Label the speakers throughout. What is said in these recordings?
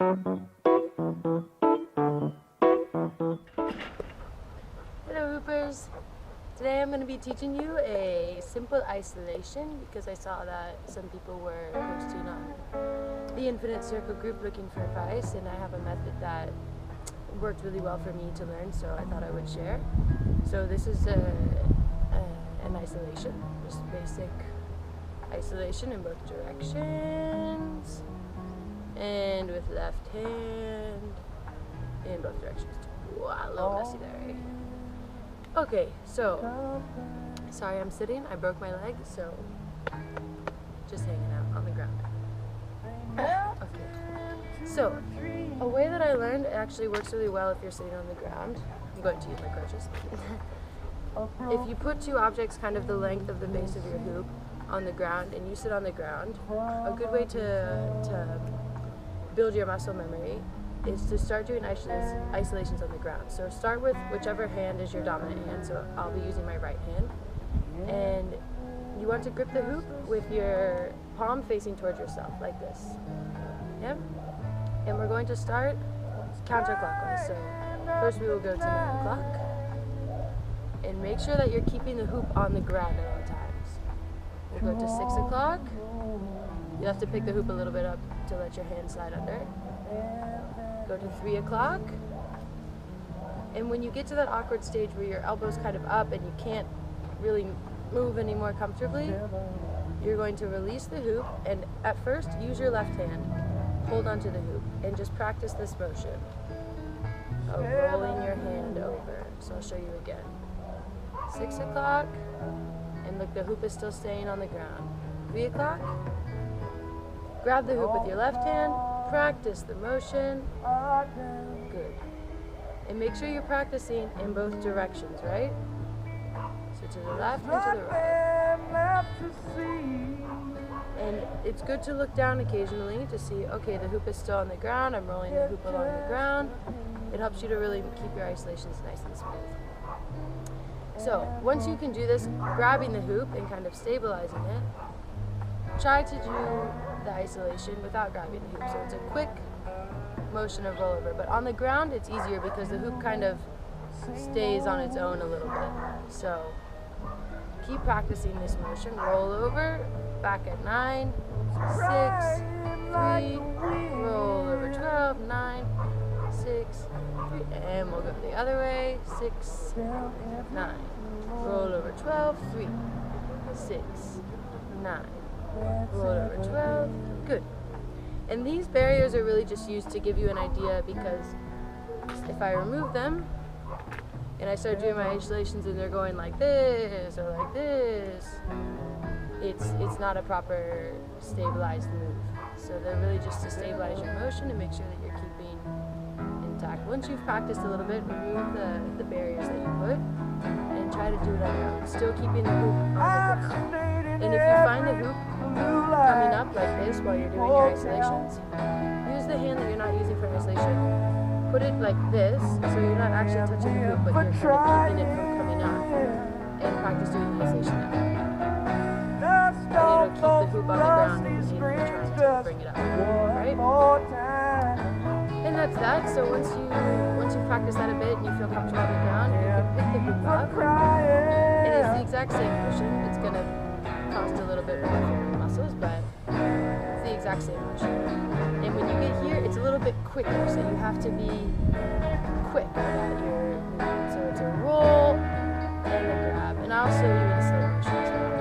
Speaker 1: Hello Hoopers! Today I'm going to be teaching you a simple isolation because I saw that some people were posting on the Infinite Circle group looking for advice, and I have a method that worked really well for me to learn, so I thought I would share. So this is an isolation, just basic isolation in both directions and with left hand in both directions. Wow, a little messy there, eh? Okay, so, sorry I'm sitting, I broke my leg, so just hanging out on the ground. Okay, so, a way that I learned, it actually works really well if you're sitting on the ground. I'm going to use my crutches. If you put two objects kind of the length of the base of your hoop on the ground and you sit on the ground, a good way to build your muscle memory is to start doing isolations on the ground. So start with whichever hand is your dominant hand, so I'll be using my right hand. And you want to grip the hoop with your palm facing towards yourself, like this. Yeah? And we're going to start counterclockwise. So first we will go to 9 o'clock. And make sure that you're keeping the hoop on the ground at all times. We'll go to 6 o'clock. You have to pick the hoop a little bit up to let your hand slide under. Go to 3 o'clock. And when you get to that awkward stage where your elbow's kind of up and you can't really move anymore comfortably, you're going to release the hoop, and at first use your left hand, hold onto the hoop, and just practice this motion of rolling your hand over. So I'll show you again. 6 o'clock, and look, the hoop is still staying on the ground. 3 o'clock, grab the hoop with your left hand, practice the motion. Good. And make sure you're practicing in both directions, right? So to the left and to the right. And it's good to look down occasionally to see, okay, the hoop is still on the ground, I'm rolling the hoop along the ground. It helps you to really keep your isolations nice and smooth. So once you can do this, grabbing the hoop and kind of stabilizing it, try to do the isolation without grabbing the hoop. So it's a quick motion of rollover, but on the ground it's easier because the hoop kind of stays on its own a little bit. So keep practicing this motion. Roll over, back at 9, 6, 3, roll over 12, 9, 6, 3, and we'll go the other way, 6, 9, roll over 12, 3, 6, 9, roll over 12, good. And these barriers are really just used to give you an idea, because if I remove them and I start doing my isolations and they're going like this or like this, it's not a proper stabilized move. So they're really just to stabilize your motion and make sure that you're keeping intact. Once you've practiced a little bit, remove the barriers that you put and try to do it on your own, still keeping the hoop on the ground. And if you find the hoop coming up like this while you're doing your isolations, use the hand that you're not using for isolation. Put it like this, so you're not actually touching the hoop, but you're kind of keeping it from coming up, and practice doing the isolation that way. And it'll keep the hoop on the ground and you're trying to bring it up, right? And that's that. So once you practice that a bit and you feel comfortable on the ground, you can pick the hoop up. And it's the exact same motion. It's going to cost a little bit more for your muscles, but it's the exact same motion. And when you get here, it's a little bit quicker, so you have to be quick about your movement. So it's a roll and a grab. And I'll show you in the same motion as well.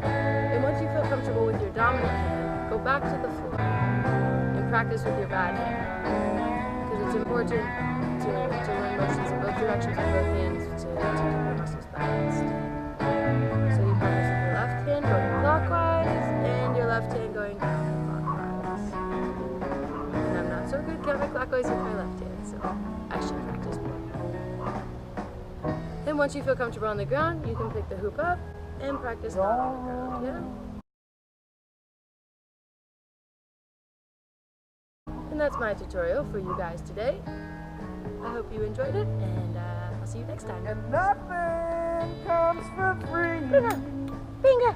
Speaker 1: And once you feel comfortable with your dominant hand, go back to the floor and practice with your bad hand. Because it's important to learn motions in both directions with both hands to keep your muscles balanced. So you practice with your left hand going clockwise and your left hand going counterclockwise. And I'm not so good counterclockwise with my left hand, so I should practice more. Then once you feel comfortable on the ground, you can pick the hoop up and practice not on the ground, yeah? And that's my tutorial for you guys today. I hope you enjoyed it, and I'll see you next time.
Speaker 2: And nothing comes for free.
Speaker 1: Finger! Finger!